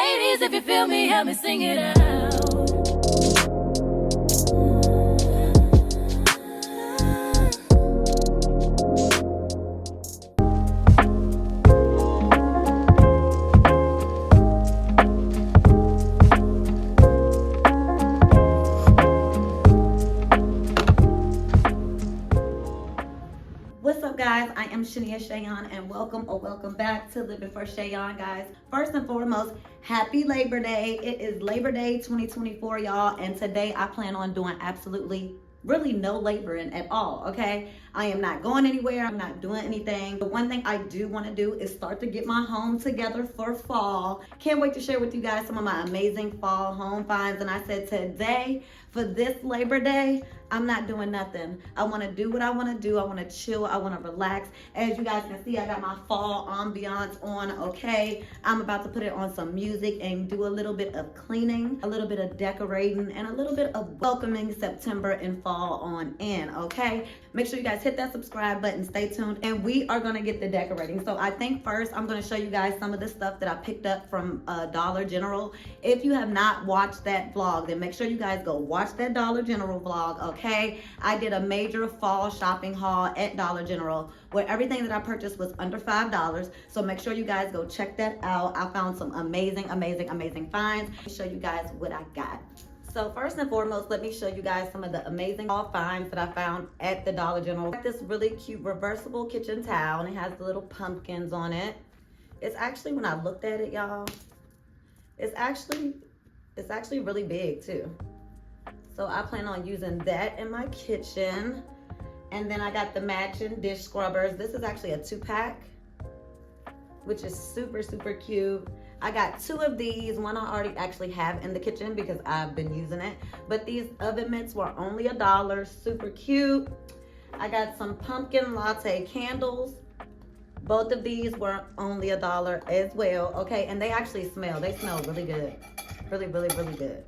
Ladies, if you feel me, help me sing it out. What's up, guys? I am Shania Shayon, and welcome back to Living for Shayon, guys. First and foremost, happy Labor Day. It is Labor Day 2024, y'all, and today I plan on doing absolutely really no laboring at all, okay? I am not going anywhere. I'm not doing anything. The one thing I do want to do is start to get my home together for fall. Can't wait to share with you guys some of my amazing fall home finds. And I said today, for this Labor Day, I'm not doing nothing. I want to do what I want to do. I want to chill. I want to relax. As you guys can see, I got my fall ambiance on, okay? I'm about to put it on some music and do a little bit of cleaning, a little bit of decorating, and a little bit of welcoming September and fall on in, okay? Make sure you guys hit that subscribe button. Stay tuned. And we are going to get the decorating. So I think first I'm going to show you guys some of the stuff that I picked up from Dollar General. If you have not watched that vlog, then make sure you guys go watch that Dollar General vlog, okay? I did a major fall shopping haul at Dollar General where everything that I purchased was under $5. So make sure you guys go check that out. I found some amazing finds. I'll show you guys what I got. So first and foremost, let me show you guys some of the amazing fall finds that I found at the Dollar General. I got this really cute reversible kitchen towel, and it has the little pumpkins on it. It's actually, when I looked at it, y'all, it's actually really big too. So I plan on using that in my kitchen. And then I got the matching dish scrubbers. This is actually a 2-pack, which is super cute. I got 2 of these. One I already actually have in the kitchen because I've been using it. But these oven mitts were only $1, super cute. I got some pumpkin latte candles. Both of these were only $1 as well, okay? And they actually smell, they smell really good. Really good.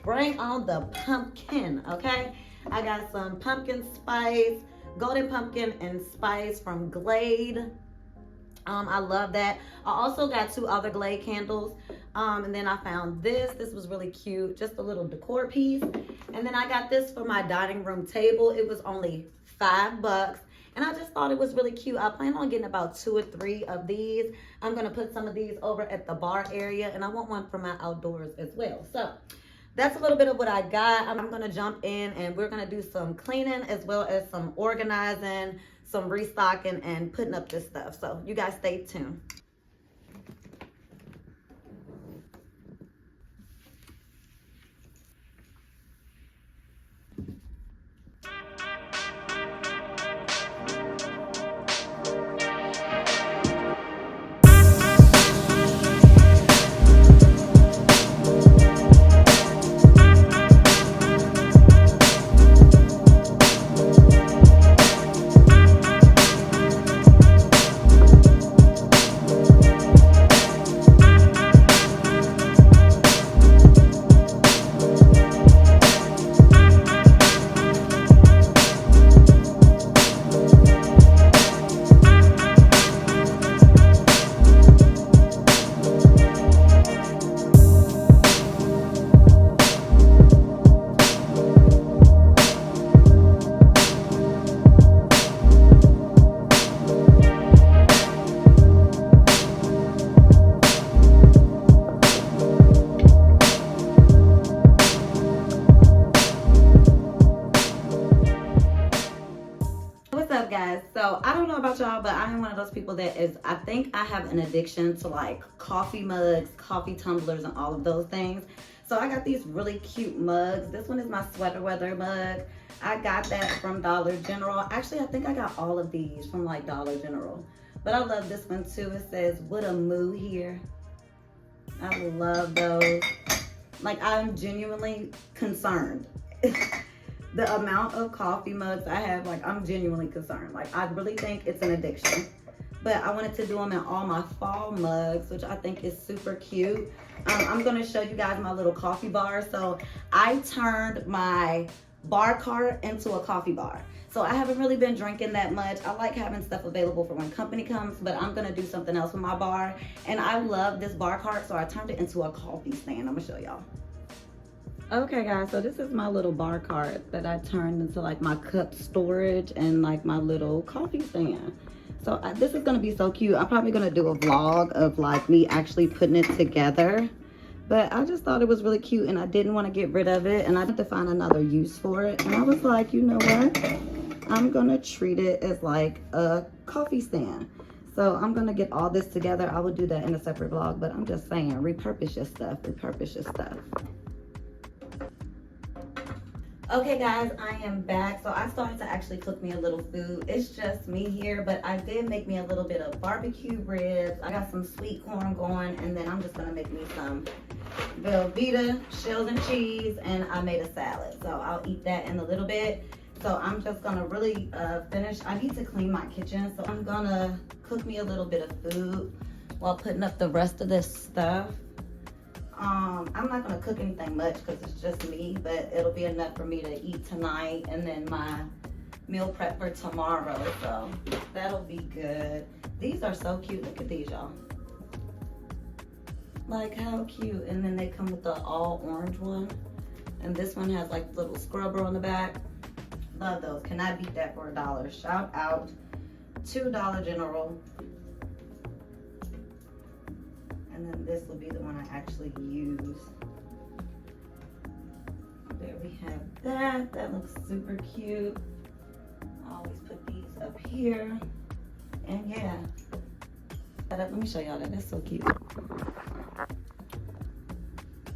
Bring on the pumpkin, okay? I got some pumpkin spice, golden pumpkin and spice from Glade. I love that. I also got 2 other Glade candles. And then I found this. This was really cute. Just a little decor piece. And then I got this for my dining room table. It was only $5. And I just thought it was really cute. I plan on getting about 2 or 3 of these. I'm going to put some of these over at the bar area. And I want one for my outdoors as well. So that's a little bit of what I got. I'm going to jump in and we're going to do some cleaning as well as some organizing, some restocking, and putting up this stuff. So you guys stay tuned. So I don't know about y'all, but I am one of those people that is, I think I have an addiction to like coffee mugs, coffee tumblers, and all of those things. So I got these really cute mugs. This one is my sweater weather mug. I got that from Dollar General. Actually, I think I got all of these from like Dollar General. But I love this one too. It says, "What a moo here." I love those. Like, I'm genuinely concerned. The amount of coffee mugs I have, like, I'm genuinely concerned. Like, I really think it's an addiction. But I wanted to do them in all my fall mugs, which I think is super cute. I'm gonna show you guys my little coffee bar. So I turned my bar cart into a coffee bar. So I haven't really been drinking that much. I like having stuff available for when company comes, but I'm gonna do something else with my bar. And I love this bar cart, so I turned it into a coffee stand. I'm gonna show y'all. Okay guys, so this is my little bar cart that I turned into like my cup storage and like my little coffee stand. So this is gonna be so cute. I'm probably gonna do a vlog of like me actually putting it together. But I just thought it was really cute and I didn't want to get rid of it. And I had to find another use for it. And I was like, you know what? I'm gonna treat it as like a coffee stand. So I'm gonna get all this together. I will do that in a separate vlog, but I'm just saying, repurpose your stuff, repurpose your stuff. Okay guys, I am back. So I started to actually cook me a little food. It's just me here, but I did make me a little bit of barbecue ribs. I got some sweet corn going, and then I'm just gonna make me some Velveeta, shells and cheese, and I made a salad. So I'll eat that in a little bit. So I'm just gonna really finish. I need to clean my kitchen, so I'm gonna cook me a little bit of food while putting up the rest of this stuff. I'm not gonna cook anything much because it's just me, but it'll be enough for me to eat tonight and then my meal prep for tomorrow, so that'll be good. These are so cute. Look at these, y'all. Like, how cute. And then they come with the all orange one, and this one has like little scrubber on the back. Love those. Cannot beat that for $1. Shout out to Dollar General. And then this will be the one I actually use. There we have that. That looks super cute. I always put these up here. And yeah. Let me show y'all that. That's so cute.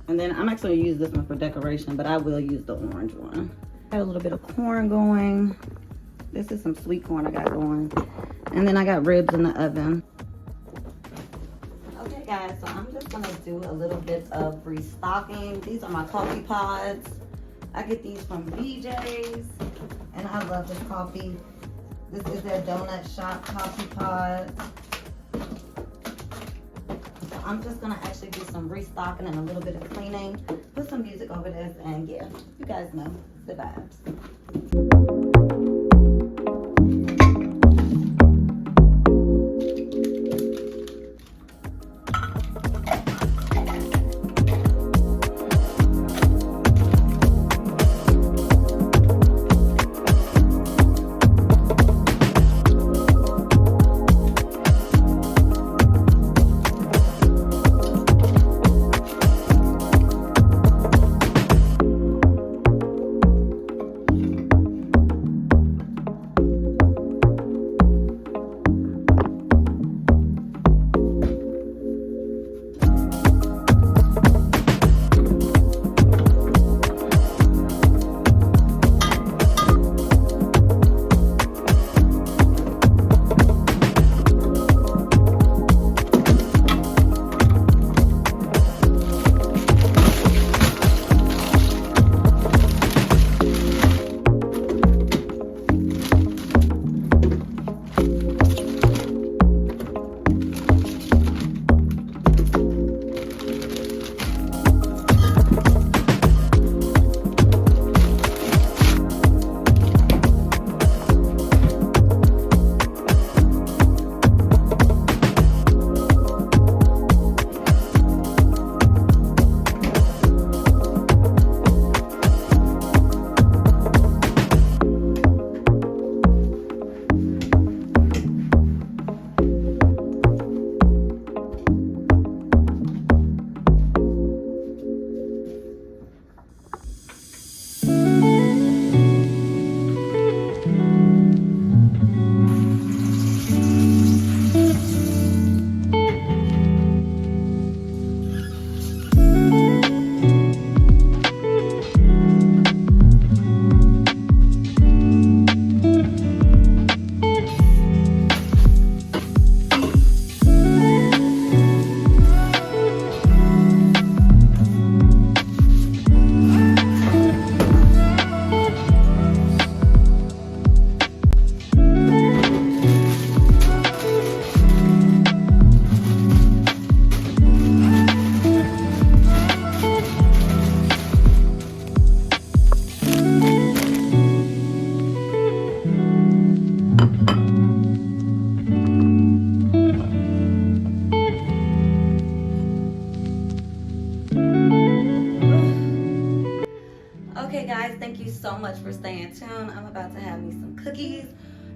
And then I'm actually gonna use this one for decoration, but I will use the orange one. Got a little bit of corn going. This is some sweet corn I got going. And then I got ribs in the oven. Okay guys, so I'm just gonna do a little bit of restocking. These are my coffee pods. I get these from BJ's, and I love this coffee. This is their donut shop coffee pods. So I'm just gonna actually do some restocking and a little bit of cleaning. Put some music over this, and yeah, you guys know the vibes. guys, thank you so much for staying tuned. I'm about to have me some cookies.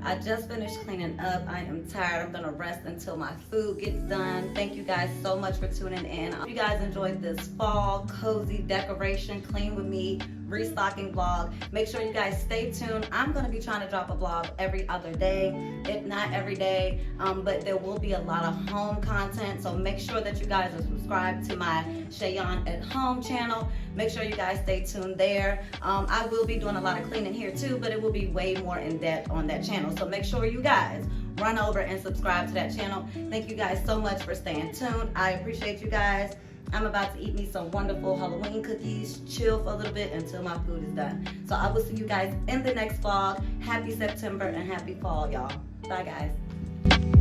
I just finished cleaning up. I am tired. I'm gonna rest until my food gets done. Thank you guys so much for tuning in. If you guys enjoyed this fall cozy decoration clean with me restocking vlog, make sure you guys stay tuned. I'm gonna be trying to drop a vlog every other day, if not every day, but there will be a lot of home content, so make sure that you guys are subscribed to my Shayon at Home channel. Make sure you guys stay tuned there. I will be doing a lot of cleaning here too, but it will be way more in depth on that channel, so make sure you guys run over and subscribe to that channel. Thank you guys so much for staying tuned. I appreciate you guys. I'm about to eat me some wonderful Halloween cookies, chill for a little bit until my food is done. So I will see you guys in the next vlog. Happy September and happy fall, y'all. Bye, guys.